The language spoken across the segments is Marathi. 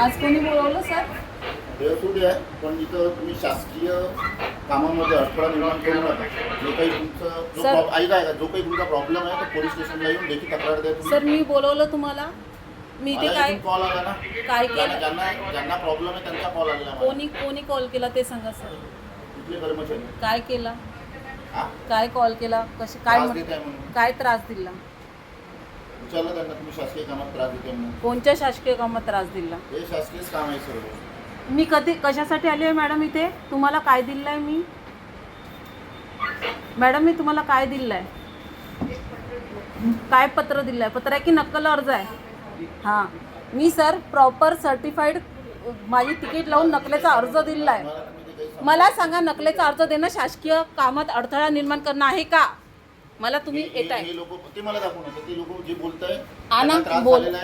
आज कोणी बोलवलं सर? देवसुडी आहे, पण इथं तुम्ही शासकीय कामामध्ये अडथळा निर्माण करू नका. जो काही तुमचं ऐका जो काही तुमचा प्रॉब्लेम आहे तो पोलीस स्टेशनला येऊन लेखी तक्रार द्या तुम्ही. सर मी बोलवलं तुम्हाला, मी ते काय कॉल आला ना, काय केलं? ज्यांना प्रॉब्लेम आहे त्यांचा कॉल आलेला. कोणी कॉल केला ते सांगा सर. कुठले कर्मचारी काय केला? काय कॉल केला? कसे काय त्रास दिला? विचारलं त्यांना, तुम्ही शासकीय कामात त्रास देते म्हणून. कोणत्या शासकीय कामात त्रास दिला? हे शासकीयच काम आहे सर्व. मी कशासाठी आली आहे मॅडम इथे? तुम्हाला काय दिलं आहे मी? मॅडम मी तुम्हाला काय दिलं आहे? काय पत्र दिलं आहे? पत्र आहे की नक्कल अर्ज आहे? हां, मी सर प्रॉपर सर्टिफाईड माझी तिकीट लावून नकलेचा अर्ज दिला आहे. मला सांगा, नकलेचा अर्ज देणं शासकीय कामात अडथळा निर्माण करणं आहे का? मला तुम्ही येत आहे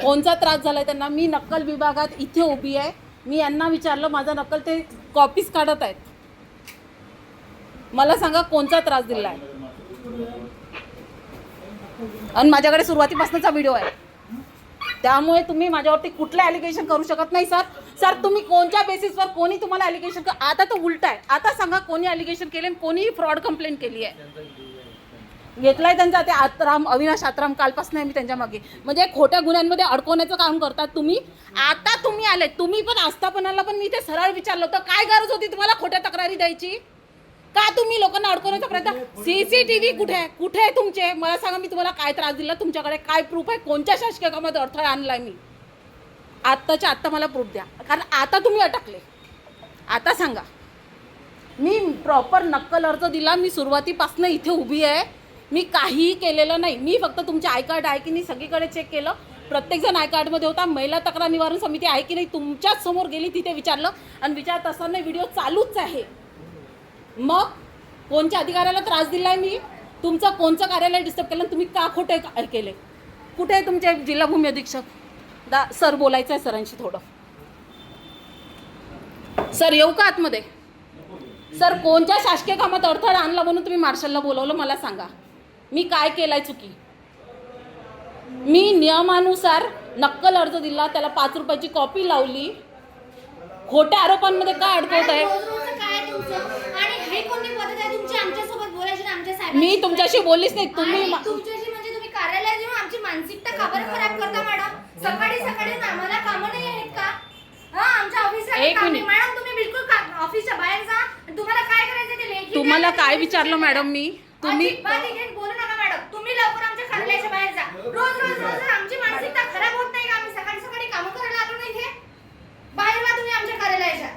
कोणचा त्रास झालाय त्यांना? मी नक्कल विभागात इथे उभी आहे. मी यांना विचारलं, माझा नक्कल ते कॉपीज काढत आहेत. मला सांगा कोणचा त्रास दिला आहे? आणि माझ्याकडे सुरुवातीपासूनचा व्हिडिओ आहे. त्यामुळे तुम्ही माझ्यावरती कुठलं ॲलिगेशन करू शकत नाही सर. सर तुम्ही कोणत्या बेसिसवर कोणी तुम्हाला ॲलिगेशन आता तर उलट आहे. आता सांगा कोणी ॲलिगेशन केले आणि कोणी फ्रॉड कंप्लेंट केली आहे? घेतलाय त्यांचा ते अविनाश आत्राम. कालपासून आहे मी त्यांच्या मागे. म्हणजे खोट्या गुन्ह्यांमध्ये अडकवण्याचं काम करतात तुम्ही. आता तुम्ही आले, तुम्ही पण आस्थापनाला पण मी ते सरळ विचारलं होतं, काय गरज होती तुम्हाला खोट्या तक्रारी द्यायची? का तुम्ही लोकांना अडकवण्याचा प्रयत्न? CCTV कुठे आहे? कुठे आहे तुमचे? मला सांगा, मी तुम्हाला काय त्रास दिला? तुमच्याकडे काय प्रूफ आहे? कोणत्या शासकीय कामात अडथळा आणलाय मी? आत्ताच्या आत्ता मला प्रूफ द्या, कारण आता तुम्ही अटकले. आता सांगा. मी प्रॉपर नक्कल अर्ज दिला. मी सुरुवातीपासून इथे उभी आहे. मी काहीही केलेलं नाही. मी फक्त तुमचे आय कार्ड आहे की नाही सगळीकडे चेक केलं. प्रत्येकजण आय कार्डमध्ये होता. महिला तक्रार निवारण समिती आहे की नाही तुमच्याच समोर गेली, तिथे विचारलं. आणि विचारत असताना व्हिडिओ चालूच आहे. मग कोणत्या अधिकाऱ्याला त्रास दिलाय मी? तुमचं कोणचं कार्यालय डिस्टर्ब केलं? तुम्ही का खोटे केले? कुठे आहे तुमचे जिल्हा भूमी अधीक्षक? सर बोलायचं आहे सरांशी थोडं. सर येऊ का आतमध्ये? सर कोणत्या शासकीय कामात अडथळा आणला म्हणून तुम्ही मार्शलला बोलवलं? मला सांगा, मी काय केलाय चुकी? मी नियमानुसार नक्कल अर्ज दिला, त्याला 5 रुपयाची कॉपी लावली. खोट्या आरोपांमध्ये काय अडकवत आहे? मी तुमच्याशी बोललीच नाही. तुम्ही कार्यालयात येऊन आमची मानसिकता का बरं खराब करता मॅडम? सकाळी सकाळी आम्हाला कामं नाही आहेत का? आमच्या ऑफिसला काम नाही मॅडम. तुम्ही बिलकुल ऑफिसच्या बाहेर जा. तुम्हाला काय करायचं ते लेखी. तुम्हाला काय विचारलं मॅडम मी? तुम्ही बोलू नका मॅडम. तुम्ही लवकर आमच्या कार्यालयाच्या बाहेर जा. रोज आमची मानसिकता खराब होत नाही का? आम्ही सकाळी सकाळी कामं करायला आलो नाही इथे. बाहेर वा तुम्ही आमच्या कार्यालयाच्या.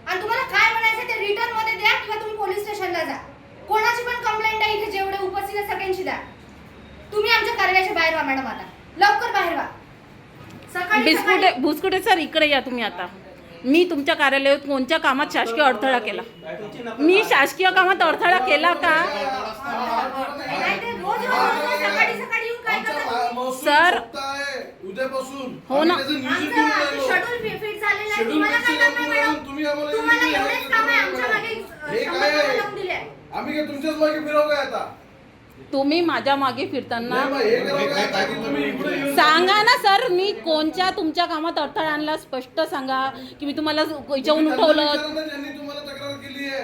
आणि तुम्हाला काय म्हणायचं ते रिटर्न मध्ये द्या किंवा तुम्ही पोलीस स्टेशनला जा. कोणाची पण कंप्लेंट आहे इथे, जेवढे उपस्थित आहेत सगळ्यांची द्या. तुम्ही आमच्या कार्यालयाच्या बाहेर वा मॅडम. आता लवकर बाहेर वा. भुसकुटे सर इकडे या तुम्ही. आता मी तुमच्या कार्यालयात कोणत्या कामात शासकीय अडथळा केला? मी शासकीय कामात अडथळा केला का सर? उद्यापासून हो ना. आम्ही काय तुमच्याच मागे फिरव काय आता? तुम्ही माझ्या मागे फिरताना सांगा ना सर, मी कोणत्या तुमच्या कामात अडथळा आणला? स्पष्ट सांगा की मी तुम्हाला जेवून उठवलं. तुम्हाला तक्रार केली आहे,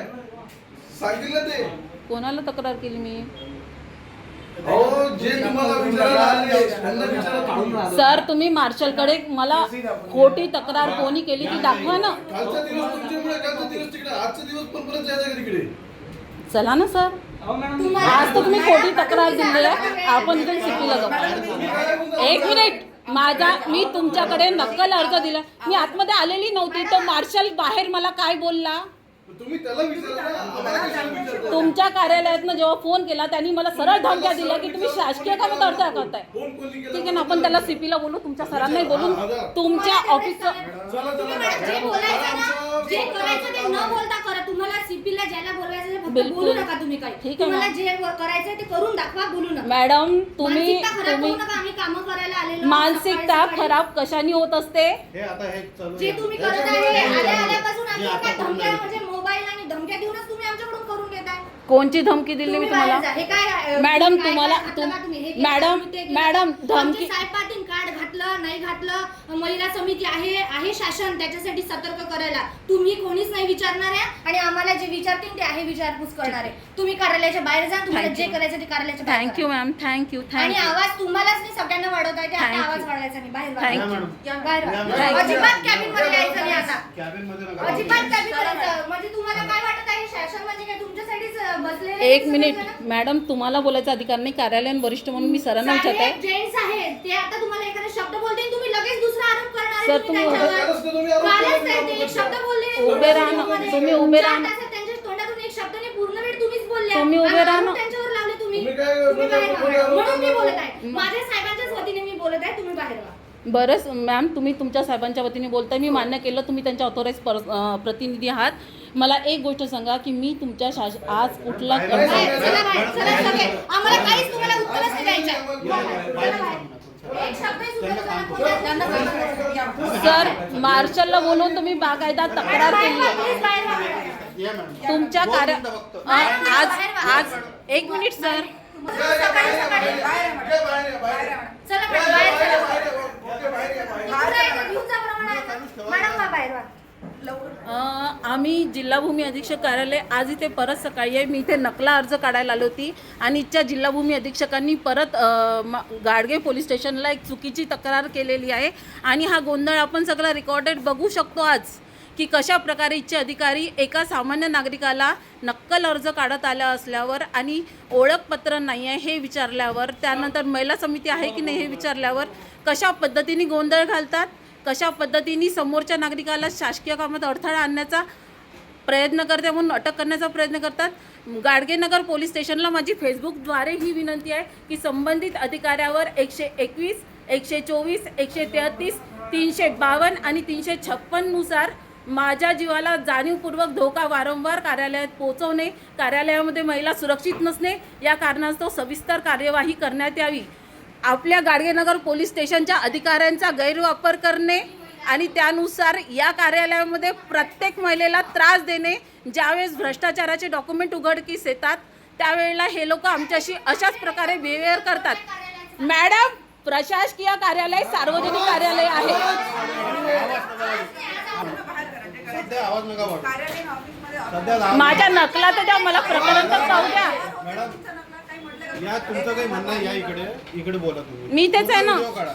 सांगितलं ते. कोणाला तक्रार केली मी? सर तुम्ही मार्शलकडे मला खोटी तक्रार कोणी केली ती दाखवा ना. चला ना सर, आज तर तुम्ही खोटी तक्रार दिली आहे. आपण इथे सिटीला जाऊ. 1 मिनिट. मी तुमच्याकडे नक्कल अर्ज दिला. मी आतमध्ये आलेली नव्हती, तर मार्शल बाहेर मला काय बोलला? तुमच्या कार्यालयातनं जेव्हा फोन केला त्यांनी मला सरळ धमक्या दिल्या की तुम्ही शासकीय कामात अडथळा करताय. ठीक आहे ना, आपण त्याला सीपीला बोलू, तुमच्या सरांनाही बोलून तुमच्या ऑफिसचं बोलू नका तुम्ही काही. ठीक आहे, तुम्हाला जे करायचं ते करून दाखवा. बोलू नका मॅडम. तुम्ही आम्ही कामं करायला आलेलो. मानसिकता खराब कशाने होत असते? जे तुम्ही करत आहे आल्यापासून आमच्या धमक्या म्हणजे मोबाईल आणि धमक्या देऊनच तुम्ही आमच्याकडून करून घेताय. कोणची धमकी दिली मी तुम्हाला? हे काय मॅडम तुम्हाला मॅडम धमकी साहेबांनी कार्ड घातलं नाही घातलं, महिला समिती आहे शासन त्याच्यासाठी सतर्क करायला. तुम्ही कोणीच नाही विचारणार आहे आणि आम्हाला जे विचारतील ते आहे विचारपूस करणार आहे. तुम्ही कार्यालयाच्या बाहेर जा, तुम्हाला जे करायचं ते कार्यालयाच्या बाहेर थँक्यू करा. मॅम, थँक्यू आणि थँक्यू. आवाज तुम्हालाच नाही सगळ्यांना वाढवता येते. आता Thank you. आवाज वाढवायचा नाही, बाहेर Thank वाढवा. you. बाहेर वाढवा. Thank you. अजिबात कॅबिन मध्ये यायचं नाही आता. कॅबिनमध्ये नका. अजिबात कॅबिन मध्ये जाऊ. म्हणजे तुम्हाला काय वाटत आहे शासन म्हणजे काय तुमच्यासाठीच बसलेले एक मिनिट मॅडम, तुम्हाला बोलायचा अधिकार नाही. कार्यालयीन वरिष्ठ म्हणून मी सरांना विचारत आहे. जेंट्स आहेत ते आता तुम्हाला एखादा शब्द बोलते तुम्ही लगेच दुसरा आरोप करणार आहे. सर, तुम्ही कालच नाही ते एक शब्द बोलले. उभे राहा ना. तुम्ही उभे राहा ना. 4 तासात त्यांच्या तोंडातून एक शब्द नाही, पूर्ण वेळ तुम्हीच बोलले. तुम्ही उभे राहा ना. आरोप त्यांच्यावर लावले तुम्ही. तुम्ही काय तुम्ही बाहेर म्हणजे व्हा. आरोप म्हणून मी लावले? बोलत आहे. माझ्या साहेबांच्याच वतीने मी बोलत आहे. तुम्ही बाहेर व्हा. बरंच मॅम, तुम्ही तुमच्या साहेबांच्या वतीने बोलताय, मी मान्य केलं. तुम्ही त्यांच्या ऑथोराईज प्रतिनिधी आहात. मला एक गोष्ट सांगा की मी तुमच्या आज कुठला बाहेर, चला बाहेर, चला सगळे. आम्हाला काहीच तुम्हाला उत्तरच नाही द्यायचं. चला बाहेर. एक शब्दही सुद्धा तुम्हाला बोलायचं. सर, मार्शलला बोलवून तुम्ही बाकायदा तक्रार केली आहे. प्लीज बाहेर व्हा. या मॅडम. तुमच्या दोन कार्य मिनिटं फक्त. आज एक मिनिट सर. सकाळी सकाळी चला बाहेर चला. घेऊन जा प्रमाणात. मॅडम व्हा, बाहेर व्हा. आम्ही जिल्हा भूमी अधीक्षक कार्यालय आज इथे परत सकाळी आहे. मी इथे नकला अर्ज काढायला आली होती आणि इथच्या जिल्हा भूमी अधीक्षकांनी परत गाडगे पोलीस स्टेशनला एक चुकीची तक्रार केलेली आहे आणि हा गोंधळ आपण सगळा रेकॉर्डेड बघू शकतो आज की कशा प्रकारे इथचे अधिकारी एका सामान्य नागरिकाला नक्कल अर्ज काढत आला असल्यावर आणि ओळखपत्र नाही आहे हे विचारल्यावर, त्यानंतर महिला समिती आहे की नाही हे विचारल्यावर कशा पद्धतीने गोंधळ घालतात, कशा पद्धतीने समोरच्या नागरिकाला शासकीय कामात अडथळा आणण्याचा प्रयत्न करते म्हणून अटक करण्याचा प्रयत्न करतात. गाडगेनगर पोलीस स्टेशनला माझी फेसबुकद्वारे ही विनंती आहे की संबंधित अधिकाऱ्यावर 121, 124, 133, 352 आणि 356 नुसार माझ्या जीवाला जाणीवपूर्वक धोका वारंवार कार्यालयात पोहोचवणे, कार्यालयामध्ये महिला सुरक्षित नसणे या कारणास्तव सविस्तर कार्यवाही करण्यात यावी. आपल्या गाडगेनगर पोलीस स्टेशनच्या अधिकाऱ्यांचा गैरवापर करणे आणि त्यानुसार या कार्यालयामध्ये प्रत्येक महिलेला त्रास देणे, ज्यावेळेस भ्रष्टाचाराचे डॉक्युमेंट उघडकीस येतात त्यावेळेला हे लोक आमच्याशी अशाच प्रकारे बिहेवियर करतात. मॅडम, प्रशासकीय कार्यालय सार्वजनिक कार्यालय आहे. सध्या आवाज नका वाढवू. सध्या आवाज- माझ्या नकला तर द्या, मला प्रकरण तर पाहू द्या. मॅडम, या तुमचं काही म्हणणं आहे? या इकडे बोला तुम्ही. मी तेच आहे ना. व्हिडिओ काढा.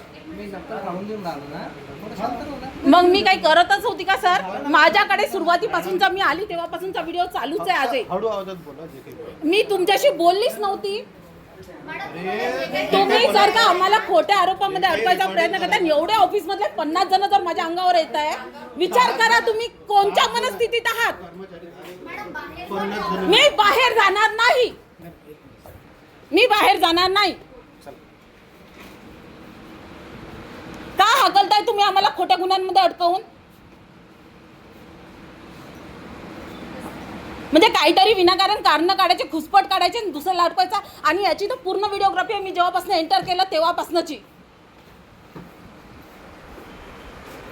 मग मी काही करतच होती का सर? माझ्याकडे सुरुवातीपासूनचा मी आली तेव्हापासूनचा व्हिडिओ चालूच आहे आजही. हळू आवाजात बोला जे काही बोला. मी तुमच्याशी बोललीच नव्हती. तुम्ही जर का आम्हाला खोट्या आरोपामध्ये अडकवायचा प्रयत्न करता, एवढ्या ऑफिस मधले 50 जण जर माझ्या अंगावर येत आहे, विचार करा तुम्ही कोणत्या मनस्थितीत आहात. मी बाहेर जाणार नाही. मी बाहेर जाणार नाही. का हकलताय तुम्ही आम्हाला खोट्या गुन्ह्यांमध्ये अडकवून? म्हणजे काहीतरी विनाकारण कारण काढायचे, घुसपट काढायचे आणि दुसरं अडकवायचा. आणि याची तर पूर्ण व्हिडिओग्राफी आहे मी जेव्हापासून एंटर केलं तेव्हापासूनची.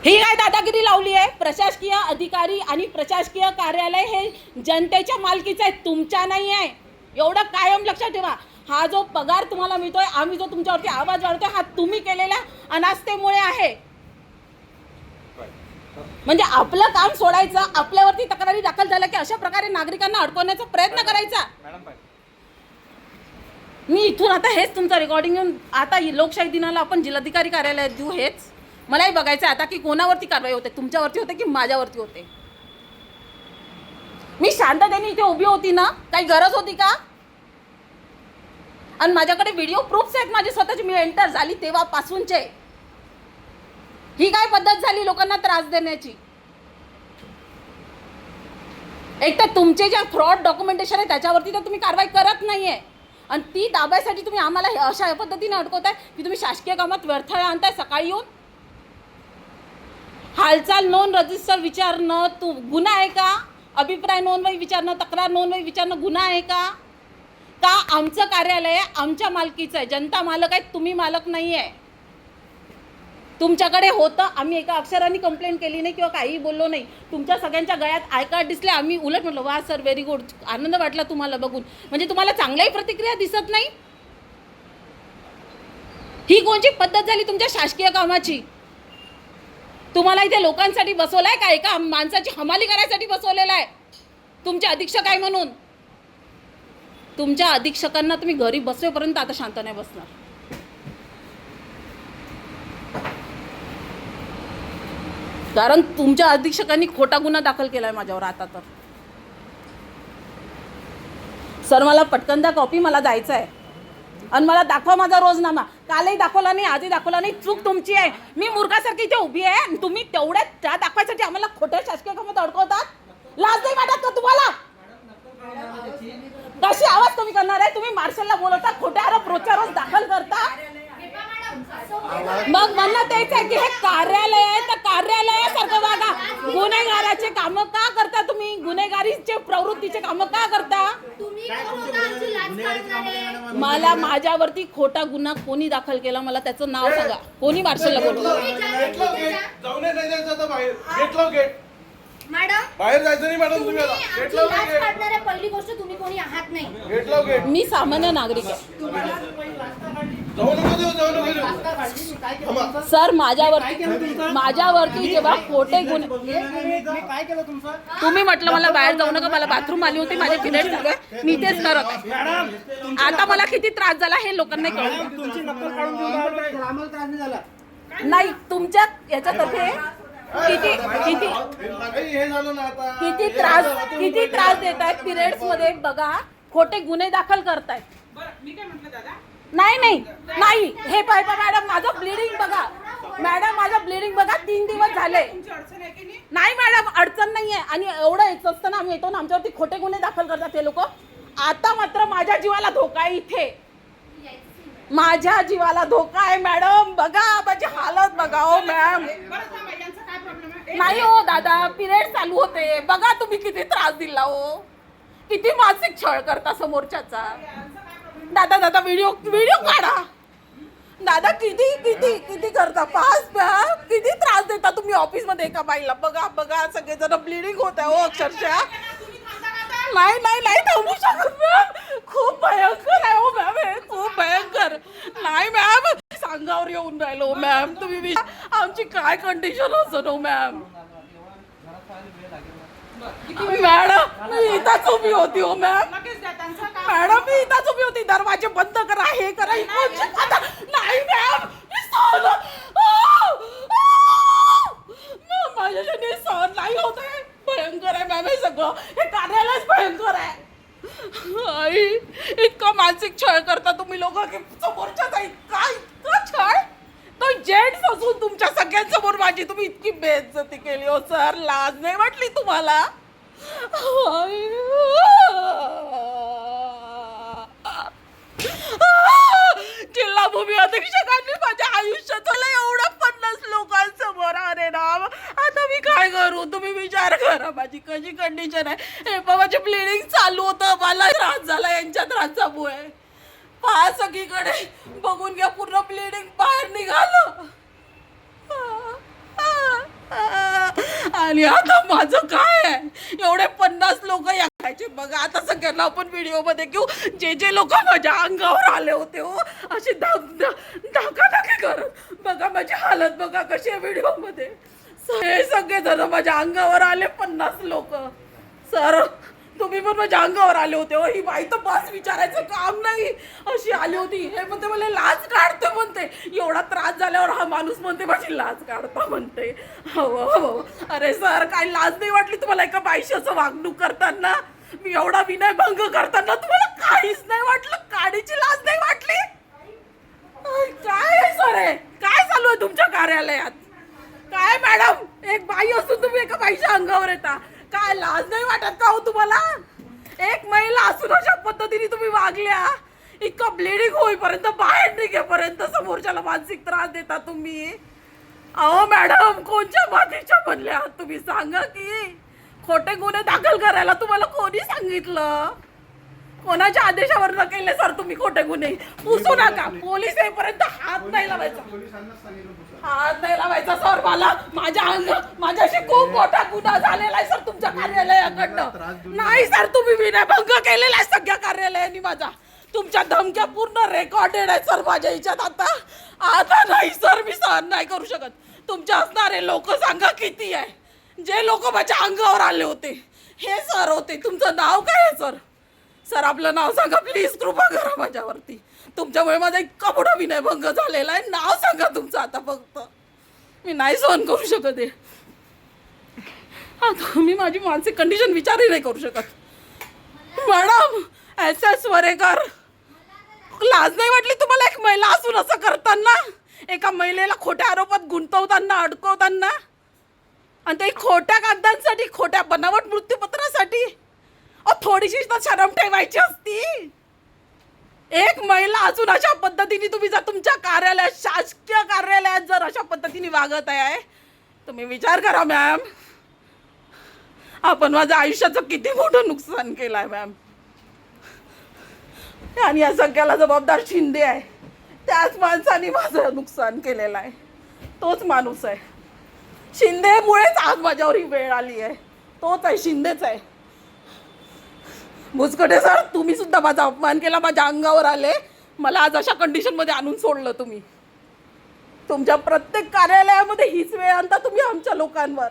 ही काय दादागिरी लावली आहे? प्रशासकीय अधिकारी आणि प्रशासकीय कार्यालय हे जनतेच्या मालकीचं आहे, तुमच्या नाही आहे. एवढं कायम लक्षात ठेवा. हा जो पगार तुम्हाला मिळतोय, आम्ही जो तुमच्यावरती आवाज वाढवतोय, हा तुम्ही केलेल्या अनास्थेमुळे आहे. म्हणजे आपलं काम सोडायचं, आपल्यावरती तक्रारी दाखल झाल्या की अशा प्रकारे नागरिकांना अडकवण्याचा प्रयत्न करायचा. मी इथून आता हेच तुमचं रेकॉर्डिंग घेऊन आता लोकशाही दिनाला आपण जिल्हाधिकारी कार्यालयात देऊ. हेच मलाही बघायचं आता की कोणावरती कारवाई होते, तुमच्यावरती होते की माझ्यावरती होते. मी शांततेने इथे उभी होती ना, काही गरज होती का? आणि माझ्याकडे व्हिडिओ प्रूफ्स आहेत माझे स्वतःचे. मी एंटर झाली तेव्हापासूनचे. ही काय पद्धत झाली लोकांना त्रास देण्याची? एक तर तुमचे जे फ्रॉड डॉक्युमेंटेशन आहे त्याच्यावरती तर तुम्ही कारवाई करत नाहीये आणि ती दाबायसाठी तुम्ही आम्हाला अशा पद्धतीने अडकवताय की तुम्ही शासकीय कामात व्यर्थळ आणताय. सकाळी येऊन हालचाल नोंद रजिस्टर विचारणं तू गुन्हा आहे का? अभिप्राय नोंदवही विचारणं, तक्रार नोंदवही विचारणं गुन्हा आहे का? का आमचं कार्यालय आहे, आमच्या मालकीचं आहे, जनता मालक आहे, तुम्ही मालक नाही आहे. तुमच्याकडे होतं, आम्ही एका अक्षराने कंप्लेंट केली नाही किंवा काही बोललो नाही. तुमच्या सगळ्यांच्या गळ्यात आय कार्ड दिसले, आम्ही उलट म्हटलं वा सर व्हेरी गुड, आनंद वाटला तुम्हाला बघून. म्हणजे तुम्हाला चांगल्याही प्रतिक्रिया दिसत नाही. ही कोणची पद्धत झाली तुमच्या शासकीय कामाची? तुम्हाला इथे लोकांसाठी बसवलाय का? एका माणसाची हमाली करायसाठी बसवलेला आहे तुमचे अधीक्षक आहे म्हणून? तुमच्या अधीक्षकांना तुम्ही घरी बसवेपर्यंत आता शांत नाही बसणार. कारण तुमच्या अधीक्षकांनी खोटा गुन्हा दाखल केलाय माझ्यावर आता तर. सर मला पटकन द्या कॉपी, मला जायचं आहे. आणि मला दाखवा माझा रोजनामा. कालही दाखवला नाही, आजही दाखवला नाही. चूक तुमची आहे. मी मूर्खासारखी इथे उभी आहे आणि तुम्ही तेवढ्या त्या दाखवायसाठी आम्हाला खोट्या शासकीय कामात अडकवतात. लाज नाही वाटत का तुम्हाला? कशी आवाज कमी करणार आहे? तुम्ही मार्शलला बोलवता, खोट्या आरोप रोजच्या रोज दाखल करता. मग म्हणणं तेच आहे की हे कार्यालय आहे, तर कार्यालयासारखं वागा. गुन्हेगाराचे कामं का करता तुम्ही? गुन्हेगारीचे प्रवृत्तीचे कामं का करता? मला माझ्यावरती खोटा गुन्हा कोणी दाखल केला मला त्याचं नाव सांगा. कोणी मार्शलला बोलवलं? जाऊ नाही जायचं आता बाहेर. गेट लाव गेट. मॅडम बाहेर जायचं नाही मॅडम तुम्ही आता. गेट लाव गेट. काढणाऱ्या पहिली गोष्ट तुम्ही कोणी आहात नाही. गेट लाव गेट. मी सामान्य नागरिक आहे. जाऊ नको देऊ, जाऊ नको देऊ. सर माझ्यावरती जेव्हा खोटे गुन्हे तुम्ही म्हटलं मला बाहेर जाऊ नका, मला बाथरूम आली होती, माझे पिरियड झाले, मी तेच करत आहे. आता मला किती त्रास झाला हे लोकांना कळलं. तुमची नक्कल काढून देऊन आम्हाला त्रास नाही झाला. नाही तुमच्या याच्यातर्फे किती किती हे झालं ना आता. किती त्रास देत आहेत पिरियड्स मध्ये. बघा खोटे गुन्हे दाखल करतायत. नाही हे पाहिजे मॅडम. माझं ब्लिडिंग बघा मॅडम, माझं ब्लिडिंग बघा 3 दिवस झाले. नाही मॅडम अडचण नाहीये. आणि एवढं येत असताना आम्ही येतो ना, आमच्यावरती खोटे गुन्हे दाखल करतात ते लोक. आता मात्र माझ्या जीवाला धोका आहे इथे. माझ्या जीवाला धोका आहे मॅडम. बघा माझी हालत बघा हो मॅम. नाही हो दादा, पिरियड चालू होते. बघा तुम्ही किती त्रास दिला हो, किती मानसिक छळ करता समोरच्याचा. दादा व्हिडिओ काढा. दादा किती करता. किती त्रास देता तुम्ही ऑफिस मध्ये एका बाईला. बघा सगळेजण ब्लिडिंग होत आहे हो अक्षरशः. नाही थांबू शकत मॅम. खूप भयंकर आहे हो मॅम, हे खूप भयंकर. नाही मॅम सांगावर येऊन राहिलो मॅम. तुम्ही आमची काय कंडिशन असं हो मॅम. मॅडम मी इथंच उभी होती हो मॅम. मॅडम मी इथंच उभी होती. दरवाजे बंद करा, हे करा. नाही मॅम माझ्याशी सहन नाही होत आहे. भयंकर आहे मॅम हे सगळं. हे कार्यालयच भयंकर आहे. आई इतका मानसिक छळ करता तुम्ही लोक की समोरच्याचा इतका छळ. तो जेंट्स असून तुमच्या सगळ्यांसमोर माझी तुम्ही इतकी बेइज्जती केली हो सर. लाज नाही वाटली तुम्हाला? जिल्हा भूमी अधीक्षकांनी माझ्या आयुष्यात एवढं 50 लोकांसमोर. अरे राम आता मी काय करू? तुम्ही विचार करा माझी कशी कंडिशन आहे. हे माझे ब्लिडिंग चालू होतं, मला त्रास झाला यांच्या त्रासामुळे. पहा सगळीकडे बघून घ्या, पूर्ण ब्लिडिंग बाहेर निघालं. आणि आता माझं काय आहे? एवढे 50 लोक यायचे. बघा आता सगळ्यांना आपण व्हिडिओ मध्ये घेऊ. जे लोक माझ्या अंगावर आले होते हो अशी धकाधकी करत. बघा माझी हालत बघा कशी आहे व्हिडिओ मध्ये. हे सगळे जण माझ्या अंगावर आले 50 लोक. सर तुम्ही पण माझ्या अंगावर आले होते हो. ही बाई तर बस विचारायचं काम नाही अशी आली होती. हे म्हणते मला लाज काढते म्हणते. एवढा त्रास झाल्यावर हा माणूस म्हणते माझी लाज काढता म्हणते. हो अरे सर काय लाज नाही वाटली तुम्हाला एका बाईशी असं वागणूक करताना? मी एवढा विनयभंग करताना तुम्हाला काहीच नाही वाटलं? काडीची लाज नाही वाटली? काय सर आहे? काय चालू आहे तुमच्या कार्यालयात? काय मॅडम एक बाई असून तुम्ही एका बाईच्या अंगावर येता? काय लाज नाही वाटत का हो तुम्हाला? एक महिला असून अशा पद्धतीने तुम्ही वागल्या. इतकं ब्लिडिंग होईपर्यंत बाहेर निघेपर्यंत समोरच्याला मानसिक त्रास देता तुम्ही. अहो मॅडम कोणत्या मातीच्या बनल्या तुम्ही सांगा की? खोटे गुन्हे दाखल करायला तुम्हाला कोणी सांगितलं? कोणाच्या आदेशावर न केले सर तुम्ही खोटे गुन्हे? पुसू नका. पोलीस येईपर्यंत हात नाही लावायचा. हात नाही लावायचा सर. मला माझ्याशी खूप मोठा गुन्हा झालेला आहे सर तुमच्या कार्यालयाकडनं. नाही सर तुम्ही विनयभंग केलेला आहे सगळ्या कार्यालयांनी माझा. तुमच्या धमक्या पूर्ण रेकॉर्डेड आहेत सर माझ्या ह्याच्यात. आता नाही सर, मी सहन नाही करू शकत. तुमचे असणारे लोक सांगा किती आहे, जे लोक माझ्या अंगावर आले होते हे सर होते. तुमचं नाव काय आहे सर? सर आपलं नाव सांगा प्लीज, कृपा करा माझ्यावरती. तुमच्यामुळे माझा इतका मोठा विनयभंग झालेला आहे. नाव सांगा तुमचं आता फक्त. मी नाही सहन करू शकत आहे. आता मी माझी मानसिक कंडिशन विचारही नाही करू शकत. मॅडम SS वरेकर, लाज नाही वाटली तुम्हाला एक महिला असून असं करताना, एका महिलेला खोट्या आरोपात गुंतवताना, अडकवताना, आणि ते खोट्या कागदांसाठी, खोट्या बनावट मृत्यूपत्रासाठी? थोडीशी तर शरम ठेवायची असती. एक महिला असून अशा पद्धतीने तुम्ही जर तुमच्या कार्यालयात, शासकीय कार्यालयात जर अशा पद्धतीने वागत आहे, तुम्ही विचार करा मॅम. आपण माझ्या आयुष्याचं किती मोठं नुकसान केलं आहे मॅम. आणि या सगळ्याला जबाबदार शिंदे आहे. त्याच माणसाने माझं नुकसान केलेलं आहे. तोच माणूस आहे. शिंदेमुळेच आज माझ्यावर ही वेळ आली आहे. तोच आहे, शिंदेच आहे. मुचकटे सर, तुम्ही सुद्धा माझा अपमान केला, माझ्या अंगावर आले, मला आज अशा कंडिशनमध्ये आणून सोडलं तुम्ही. तुमच्या प्रत्येक कार्यालयामध्ये हीच वेळ आणता तुम्ही आमच्या लोकांवर.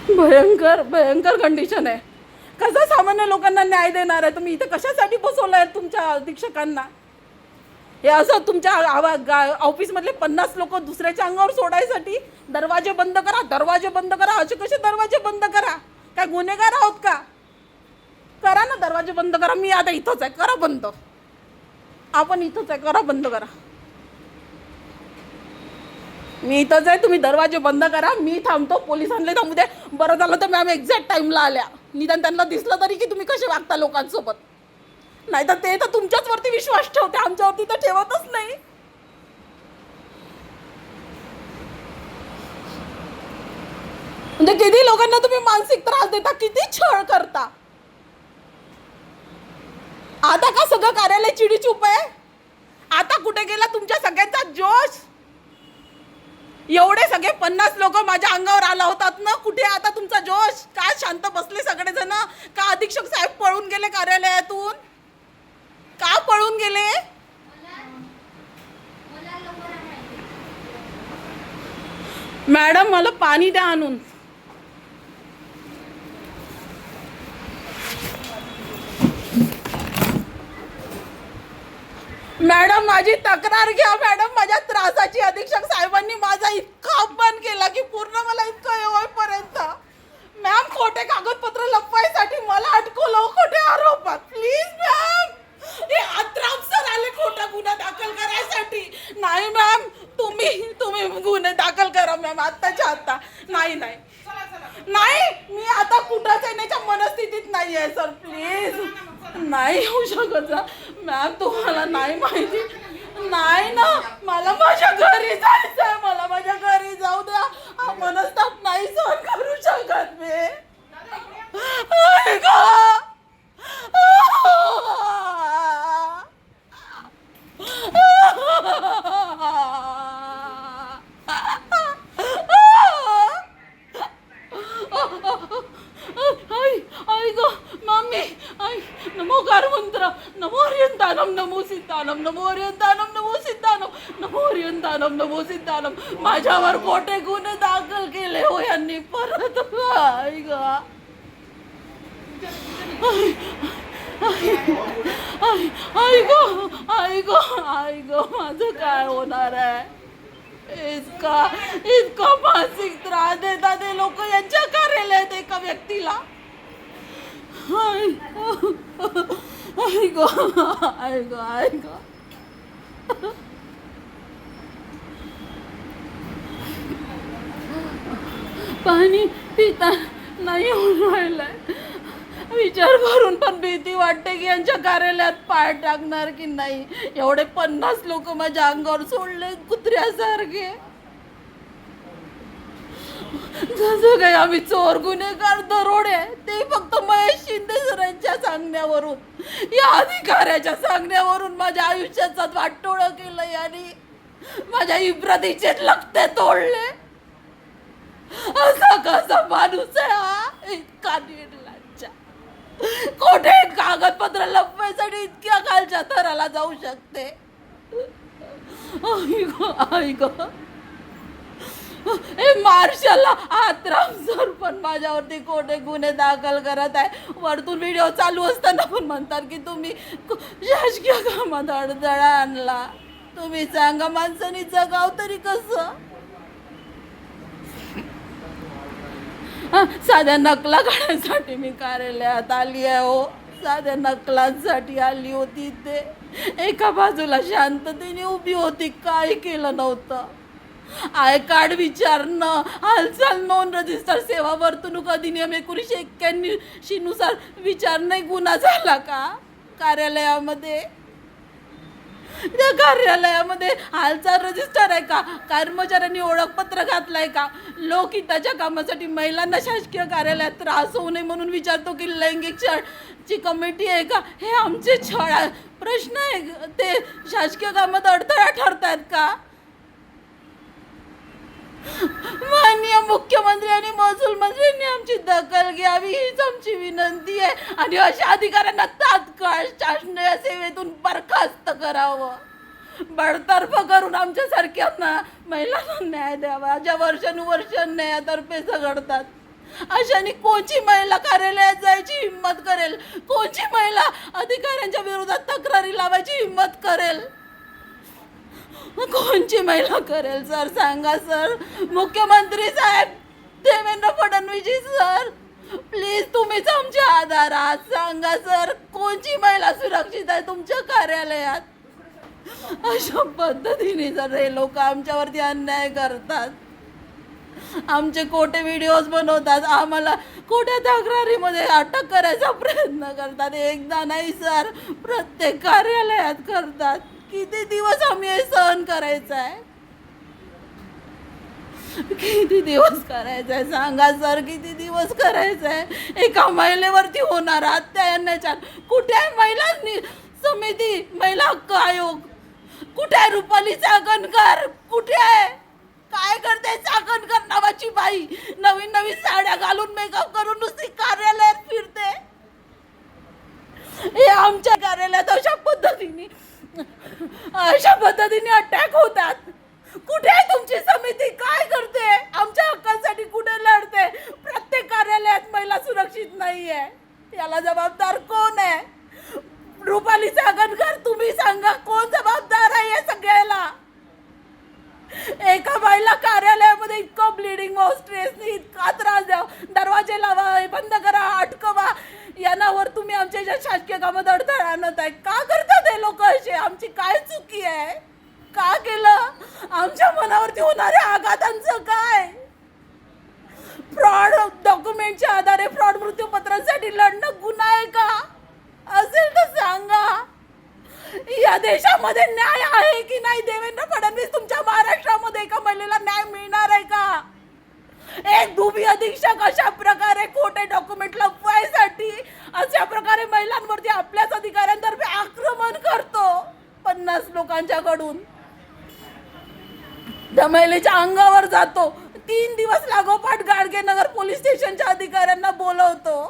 भयंकर भयंकर कंडिशन आहे. कसं सामान्य लोकांना न्याय देणार आहे तुम्ही? इथे कशासाठी बसवलं आहे तुमच्या अधीक्षकांना? हे असं तुमच्या ऑफिसमधले 50 लोक दुसऱ्याच्या अंगावर सोडायसाठी? दरवाजे बंद करा, दरवाजे बंद करा. असे कसे दरवाजे बंद करा? काय गुन्हेगार आहोत का? करा ना दरवाजे बंद करा. मी आता इथंच आहे, करा बंद. आपण इथंच आहे, करा बंद करा. मी इथंच आहे, तुम्ही दरवाजे बंद करा. मी थांबतो, पोलिसांना थांबू द्या. बरं झालं तर मॅम एक्झॅक्ट टाईमला आल्या. निदान त्यांना दिसलं तरी की तुम्ही कसे वागता लोकांसोबत. नाही तर ते तर तुमच्याच वरती विश्वास ठेवते, आमच्यावरती तर ठेवतच नाही. म्हणजे किती लोकांना तुम्ही मानसिक त्रास देता, किती छळ करता. आता का सगळं कार्यालय चिडीचूप आहे? आता कुठे गेला तुमच्या सगळ्यांचा जोश? एवढे सगळे 50 लोक माझ्या अंगावर आला होतात ना, कुठे आता तुमचा जोश? काय शांत बसले सगळेजण? का अधीक्षक साहेब पळून गेले कार्यालयातून? का पळून गेले? मॅडम मला पाणी द्या आणून. मॅडम माझी तक्रार घ्या. मॅडम माझ्या त्रासाची अधीक्षक साहेबांनी माझा इतका अपमान केला की पूर्ण मला इतकं होईपर्यंत. मॅम खोटे कागदपत्र लपवायसाठी मला अटकवलं खोटे आरोपात. प्लीज मॅम, हे अत्राम सर आले खोटा गुन्हा दाखल करायसाठी. नाही मॅम, तुम्ही गुन्हे दाखल करा मॅम आत्ताच्या आत्ता. नाही नाही नाही, मी आता कुठंच येण्याच्या मनस्थितीत नाही आहे सर. प्लीज नाही होऊ शकत मॅम. तुम्हाला नाही माहिती? नाही ना, मला माझ्या घरी जायचं आहे. मला माझ्या घरी जाऊ द्या. हा मनस्ताप नाही सहन करू शकत मी. नमोकार मंत्र. नमो हरियंतानम नमो सिद्धानम, नमो हरियंतानम नमो सिद्धानम, नमो हरियंतानम नमो सिद्धानम. माझ्यावर खोटे गुन्हे दाखल केले हो यांनी परत. ऐक माझं काय होणार आहे? इतका मानसिक त्रास देतात ते लोक यांच्या कार्यालयात एका व्यक्तीला. ऐक पाणी पिता नाही होऊन राहिलंय. विचार करून पण भीती वाटते की यांच्या कार्यालयात पाय टाकणार की नाही. एवढे 50 लोक माझ्या अंगावर सोडले कुत्र्यासारखे. जसं काही आम्ही चोर, गुन्हेगार, दरोडे, ते फक्त महेश शिंदे सरांच्या सांगण्यावरून, या अधिकाऱ्याच्या सांगण्यावरून माझ्या आयुष्याचा वाटोळं केलं यांनी. माझ्या इब्रतीचे लखते तोडले. असा कसा माणूस आहे हा? इतका निर्लज्ज. कोठे कागदपत्र लपवायसाठी इतक्या खालच्या थराला जाऊ शकते? आई ग हे मार्शल आत्राम सर पण माझ्यावरती कोठे गुन्हे दाखल करत आहे. वरतून व्हिडिओ चालू असताना पण म्हणतात की तुम्ही शासकीय कामात अडथळा आणला. तुम्ही सांगा माणसानी जगाव तरी कसं? साध्या नकला काढण्यासाठी मी कार्यालयात आली आहे हो. साध्या नकलांसाठी आली होती. ते एका बाजूला शांततेने उभी होती, काय केलं नव्हतं. आय कार्ड विचारणं, हालचाल नोंद रजिस्टर, सेवा वर्तणूक अधिनियम 1981 नुसार विचारणं गुन्हा झाला का कार्यालयामध्ये? त्या कार्यालयामध्ये हालचाल रजिस्टर आहे का? कर्मचाऱ्यांनी ओळखपत्र घातलंय का? लोकहिताच्या कामासाठी महिलांना शासकीय कार्यालयात त्रास होऊ नये म्हणून विचारतो की लैंगिक छळची कमिटी आहे का? हे आमचे प्रश्न आहे. ते शासकीय कामात अडथळा ठरतायत का? माननीय मुख्यमंत्री आणि महसूल मंत्र्यांनी आमची दखल घ्यावी हीच आमची विनंती आहे. आणि अशा अधिकाऱ्यांना तात्काळ शासकीय सेवेतून बरखास्त करावं. बडतर्फ करून आमच्यासारख्यांना महिलांना न्याय द्यावा, ज्या वर्षानुवर्ष न्यायातर्फे झगडतात. अशाने कोणची महिला कार्यालयात जायची हिंमत करेल? कोणची महिला अधिकाऱ्यांच्या विरोधात तक्रारी लावायची हिंमत करेल? कोणची महिला करेल सर? सांगा सर. मुख्यमंत्री साहेब देवेंद्र फडणवीस सर, प्लीज तुम्हीच आमचे आधार आहात. सांगा सर, कोणची महिला सुरक्षित आहे तुमच्या कार्यालयात? अशा पद्धतीने जर हे लोक आमच्यावरती अन्याय करतात, आमचे खोटे व्हिडिओज बनवतात, आम्हाला खोट्या तक्रारीमध्ये अटक करायचा प्रयत्न करतात. एकदा नाही सर, प्रत्येक कार्यालयात करतात. किती दिवस आम्ही हे सहन करायचं आहे? किती दिवस करायचं आहे? सांगा सर, किती दिवस करायचं आहे? एका महिलेवरती होणार अत्याचार कुठे आहे? महिला समिती, महिला हक्क आयोग कुठे आहे? रुपाली चाकणकर कुठे आहे? काय करते चाकणकर नावाची बाई? नवीन नवीन साड्या घालून मेकअप करून नुसती कार्यालयात फिरते. हे आमच्या कार्यालयात अशा पद्धतीने अटॅक होतात. कुठे आहे तुमची समिती? काय करते? आमच्या हक्कांसाठी कुठे लढते? प्रत्येक कार्यालयात महिला सुरक्षित नाहीये. याला जबाबदार कोण आहे? रुपाली चाकणकर, तुम्ही सांगा कोण जबाबदार आहे या सगळ्याला? एका बाईला कार्यालयामध्ये इतकं ब्लिडिंग हो, स्ट्रेसने इतका त्रास द्या, दरवाजे लावा, बंद करा, अटकवा, यानावर तुम्ही आमच्या ज्या शासकीय कामात अडथळा आणत आहे. का करतात हे लोक असे? आमची काय चुकी आहे? का केलं? आमच्या मनावरती होणाऱ्या आघातांचं काय? फ्रॉड डॉक्युमेंटच्या आधारे फ्रॉड मृत्यूपत्रांसाठी लढणं गुन्हा आहे का? असेल तर सांगा. या देशामध्ये न्याय आहे की नाही? देवेंद्र फडणवीस, तुमच्या महाराष्ट्रामध्ये एका महिलेला न्याय मिळणार आहे का? एक दुबी अधीक्षक अशा प्रकारे खोटे डॉक्युमेंट लपवायसाठी अशा प्रकारे महिलांवरती आपल्याच अधिकाऱ्यांतर्फे आक्रमण करतो 50 लोकांच्याकडून. त्या महिलेच्या अंगावर जातो. 3 दिवस लागोपाठ गाडगेनगर पोलीस स्टेशनच्या अधिकाऱ्यांना बोलवतो.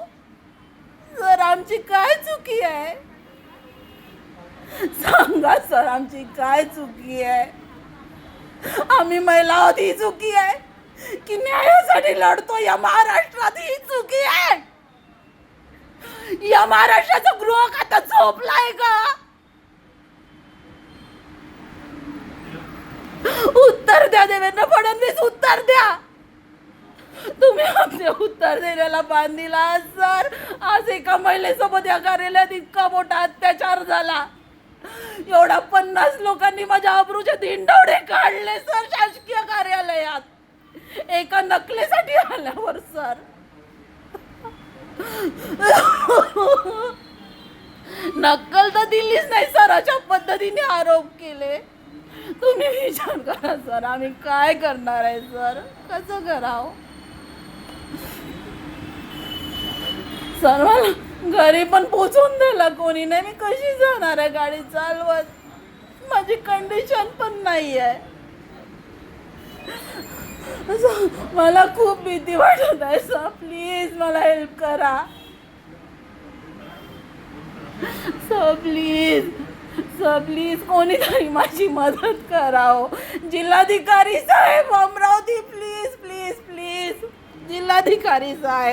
सर, आमची काय चुकी आहे? सांगा सर, आमची काय चुकी आहे? आम्ही महिला आहोत ही चुकी आहे की न्यायासाठी लढतो या महाराष्ट्रात ही चुकी आहे? या महाराष्ट्राचं गृह खाता झोपलाय का? उत्तर द्या देवेंद्र फडणवीस, उत्तर द्या. तुम्ही आमचे उत्तर देण्याला बांधीला सर. आज एका महिलेसोबत या कार्यालयात इतका मोठा अत्याचार झाला. एवढा 50 लोकांनी माझ्या अब्रूचे धिंडवडे काढले सर शासकीय कार्यालयात एका नकलेसाठी आल्यावर सर. नक्कल तर दिलीच नाही सर. अशा पद्धतीने आरोप केले. तुम्ही विचार करा सर, आम्ही काय करणार आहे सर? कसं करावं सर? मला घरी पण पोचवून द्यायला कोणी नाही. मी कशी जाणार आहे गाडी चालवत? माझी कंडिशन पण नाही आहे. मला खूप भीती वाटत आहे सर. प्लीज मला हेल्प करा. सर प्लीज कोणीतरी माझी मदत करावं. जिल्हाधिकारी साहेब अमरावती, प्लीज प्लीज प्लीज जिल्हाधिकारी साहेब.